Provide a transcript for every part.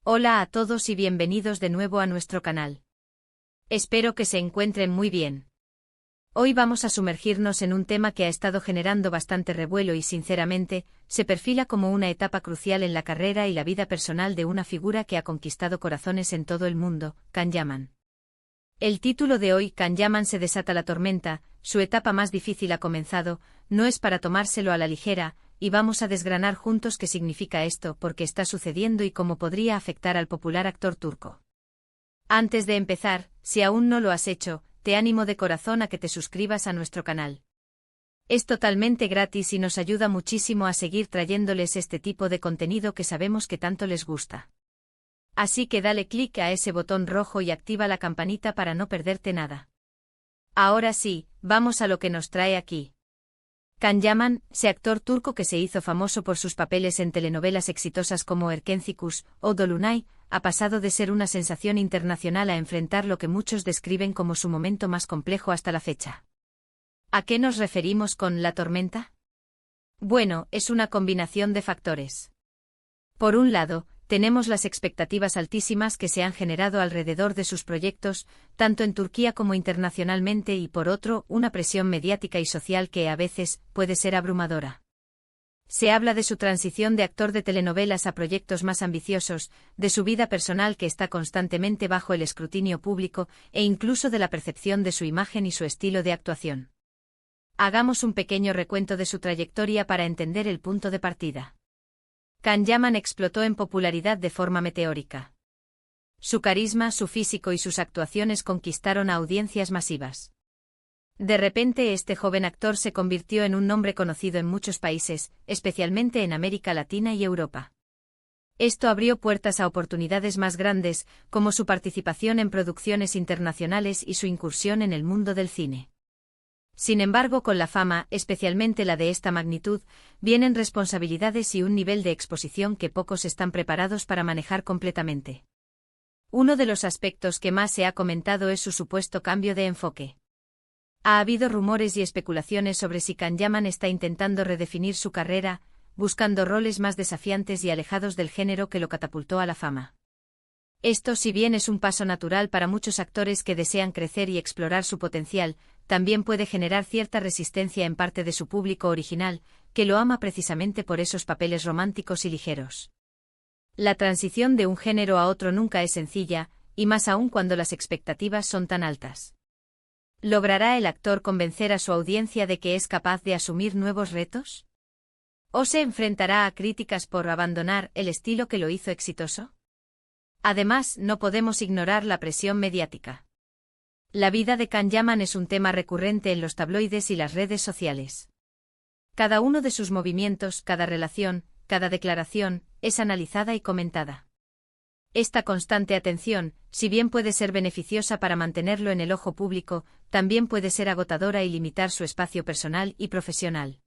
Hola a todos y bienvenidos de nuevo a nuestro canal. Espero que se encuentren muy bien. Hoy vamos a sumergirnos en un tema que ha estado generando bastante revuelo y sinceramente, se perfila como una etapa crucial en la carrera y la vida personal de una figura que ha conquistado corazones en todo el mundo, Can Yaman. El título de hoy, Can Yaman se desata la tormenta, su etapa más difícil ha comenzado, no es para tomárselo a la ligera, y vamos a desgranar juntos qué significa esto, por qué está sucediendo y cómo podría afectar al popular actor turco. Antes de empezar, si aún no lo has hecho, te animo de corazón a que te suscribas a nuestro canal. Es totalmente gratis y nos ayuda muchísimo a seguir trayéndoles este tipo de contenido que sabemos que tanto les gusta. Así que dale clic a ese botón rojo y activa la campanita para no perderte nada. Ahora sí, vamos a lo que nos trae aquí. Can Yaman, ese actor turco que se hizo famoso por sus papeles en telenovelas exitosas como Erkencikus o Dolunay, ha pasado de ser una sensación internacional a enfrentar lo que muchos describen como su momento más complejo hasta la fecha. ¿A qué nos referimos con la tormenta? Bueno, es una combinación de factores. Por un lado, tenemos las expectativas altísimas que se han generado alrededor de sus proyectos, tanto en Turquía como internacionalmente y por otro, una presión mediática y social que a veces puede ser abrumadora. Se habla de su transición de actor de telenovelas a proyectos más ambiciosos, de su vida personal que está constantemente bajo el escrutinio público e incluso de la percepción de su imagen y su estilo de actuación. Hagamos un pequeño recuento de su trayectoria para entender el punto de partida. Can Yaman explotó en popularidad de forma meteórica. Su carisma, su físico y sus actuaciones conquistaron a audiencias masivas. De repente este joven actor se convirtió en un nombre conocido en muchos países, especialmente en América Latina y Europa. Esto abrió puertas a oportunidades más grandes, como su participación en producciones internacionales y su incursión en el mundo del cine. Sin embargo, con la fama, especialmente la de esta magnitud, vienen responsabilidades y un nivel de exposición que pocos están preparados para manejar completamente. Uno de los aspectos que más se ha comentado es su supuesto cambio de enfoque. Ha habido rumores y especulaciones sobre si Can Yaman está intentando redefinir su carrera, buscando roles más desafiantes y alejados del género que lo catapultó a la fama. Esto, si bien es un paso natural para muchos actores que desean crecer y explorar su potencial, también puede generar cierta resistencia en parte de su público original, que lo ama precisamente por esos papeles románticos y ligeros. La transición de un género a otro nunca es sencilla, y más aún cuando las expectativas son tan altas. ¿Logrará el actor convencer a su audiencia de que es capaz de asumir nuevos retos? ¿O se enfrentará a críticas por abandonar el estilo que lo hizo exitoso? Además, no podemos ignorar la presión mediática. La vida de Can Yaman es un tema recurrente en los tabloides y las redes sociales. Cada uno de sus movimientos, cada relación, cada declaración, es analizada y comentada. Esta constante atención, si bien puede ser beneficiosa para mantenerlo en el ojo público, también puede ser agotadora y limitar su espacio personal y profesional.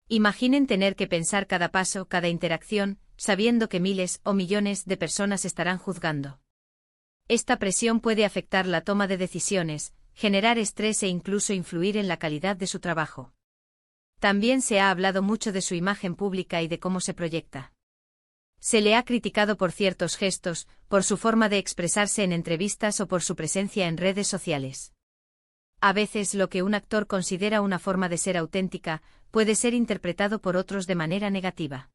Imaginen tener que pensar cada paso, cada interacción, sabiendo que miles o millones de personas estarán juzgando. Esta presión puede afectar la toma de decisiones, generar estrés e incluso influir en la calidad de su trabajo. También se ha hablado mucho de su imagen pública y de cómo se proyecta. Se le ha criticado por ciertos gestos, por su forma de expresarse en entrevistas o por su presencia en redes sociales. A veces lo que un actor considera una forma de ser auténtica, puede ser interpretado por otros de manera negativa.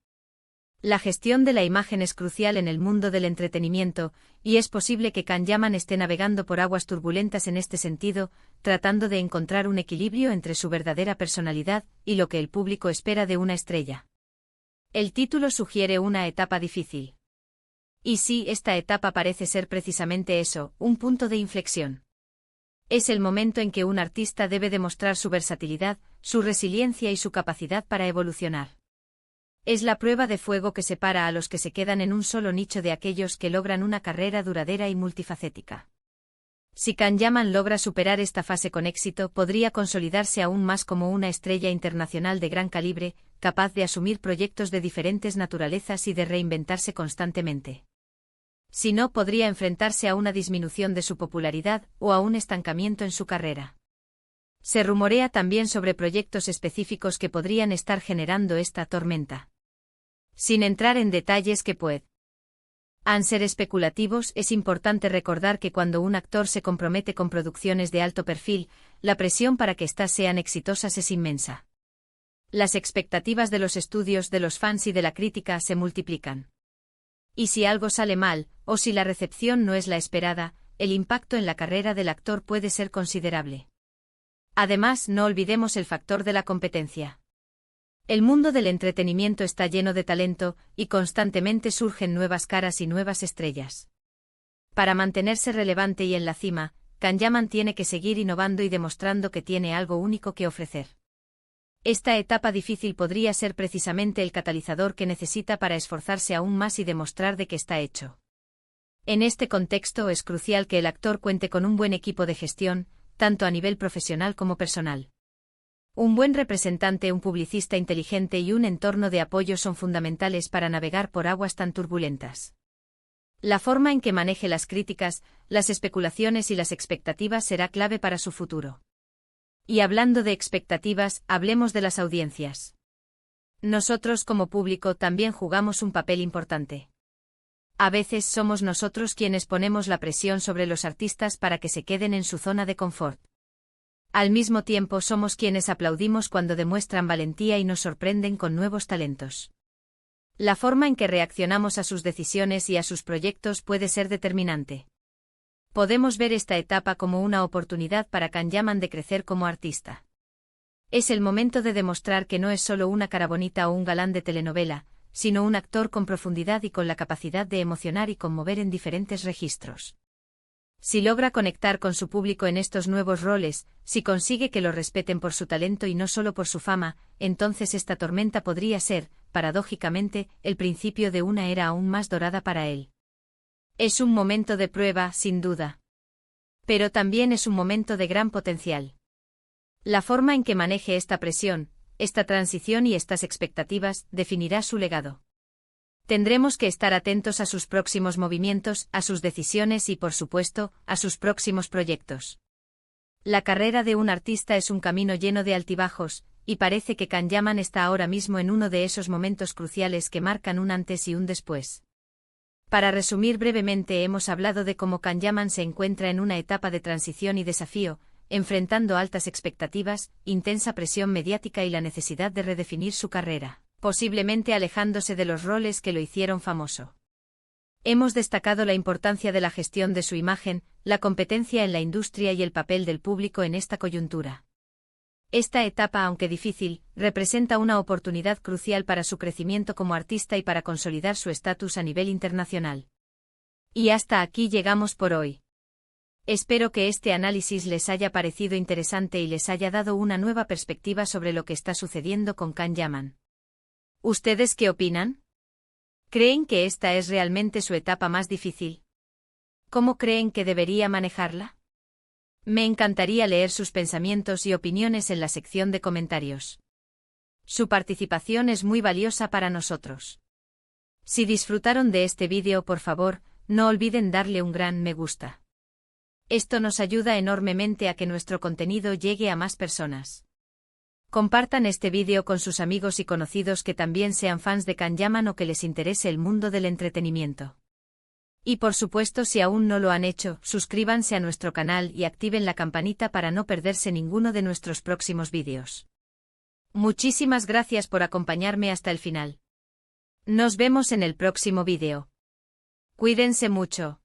La gestión de la imagen es crucial en el mundo del entretenimiento, y es posible que Can Yaman esté navegando por aguas turbulentas en este sentido, tratando de encontrar un equilibrio entre su verdadera personalidad y lo que el público espera de una estrella. El título sugiere una etapa difícil. Y sí, esta etapa parece ser precisamente eso, un punto de inflexión. Es el momento en que un artista debe demostrar su versatilidad, su resiliencia y su capacidad para evolucionar. Es la prueba de fuego que separa a los que se quedan en un solo nicho de aquellos que logran una carrera duradera y multifacética. Si Can Yaman logra superar esta fase con éxito, podría consolidarse aún más como una estrella internacional de gran calibre, capaz de asumir proyectos de diferentes naturalezas y de reinventarse constantemente. Si no, podría enfrentarse a una disminución de su popularidad o a un estancamiento en su carrera. Se rumorea también sobre proyectos específicos que podrían estar generando esta tormenta. Sin entrar en detalles que puede Al ser especulativos, es importante recordar que cuando un actor se compromete con producciones de alto perfil, la presión para que éstas sean exitosas es inmensa. Las expectativas de los estudios, de los fans y de la crítica se multiplican. Y si algo sale mal, o si la recepción no es la esperada, el impacto en la carrera del actor puede ser considerable. Además, no olvidemos el factor de la competencia. El mundo del entretenimiento está lleno de talento, y constantemente surgen nuevas caras y nuevas estrellas. Para mantenerse relevante y en la cima, Kanyaman tiene que seguir innovando y demostrando que tiene algo único que ofrecer. Esta etapa difícil podría ser precisamente el catalizador que necesita para esforzarse aún más y demostrar de qué está hecho. En este contexto es crucial que el actor cuente con un buen equipo de gestión, tanto a nivel profesional como personal. Un buen representante, un publicista inteligente y un entorno de apoyo son fundamentales para navegar por aguas tan turbulentas. La forma en que maneje las críticas, las especulaciones y las expectativas será clave para su futuro. Y hablando de expectativas, hablemos de las audiencias. Nosotros como público también jugamos un papel importante. A veces somos nosotros quienes ponemos la presión sobre los artistas para que se queden en su zona de confort. Al mismo tiempo somos quienes aplaudimos cuando demuestran valentía y nos sorprenden con nuevos talentos. La forma en que reaccionamos a sus decisiones y a sus proyectos puede ser determinante. Podemos ver esta etapa como una oportunidad para Kanyaman de crecer como artista. Es el momento de demostrar que no es solo una cara bonita o un galán de telenovela, sino un actor con profundidad y con la capacidad de emocionar y conmover en diferentes registros. Si logra conectar con su público en estos nuevos roles, si consigue que lo respeten por su talento y no solo por su fama, entonces esta tormenta podría ser, paradójicamente, el principio de una era aún más dorada para él. Es un momento de prueba, sin duda. Pero también es un momento de gran potencial. La forma en que maneje esta presión, esta transición y estas expectativas definirá su legado. Tendremos que estar atentos a sus próximos movimientos, a sus decisiones y, por supuesto, a sus próximos proyectos. La carrera de un artista es un camino lleno de altibajos, y parece que Kanyaman está ahora mismo en uno de esos momentos cruciales que marcan un antes y un después. Para resumir brevemente, hemos hablado de cómo Kanyaman se encuentra en una etapa de transición y desafío, enfrentando altas expectativas, intensa presión mediática y la necesidad de redefinir su carrera, posiblemente alejándose de los roles que lo hicieron famoso. Hemos destacado la importancia de la gestión de su imagen, la competencia en la industria y el papel del público en esta coyuntura. Esta etapa, aunque difícil, representa una oportunidad crucial para su crecimiento como artista y para consolidar su estatus a nivel internacional. Y hasta aquí llegamos por hoy. Espero que este análisis les haya parecido interesante y les haya dado una nueva perspectiva sobre lo que está sucediendo con Kanyaman. ¿Ustedes qué opinan? ¿Creen que esta es realmente su etapa más difícil? ¿Cómo creen que debería manejarla? Me encantaría leer sus pensamientos y opiniones en la sección de comentarios. Su participación es muy valiosa para nosotros. Si disfrutaron de este vídeo, por favor, no olviden darle un gran me gusta. Esto nos ayuda enormemente a que nuestro contenido llegue a más personas. Compartan este vídeo con sus amigos y conocidos que también sean fans de Kanyaman o que les interese el mundo del entretenimiento. Y por supuesto, si aún no lo han hecho, suscríbanse a nuestro canal y activen la campanita para no perderse ninguno de nuestros próximos vídeos. Muchísimas gracias por acompañarme hasta el final. Nos vemos en el próximo vídeo. Cuídense mucho.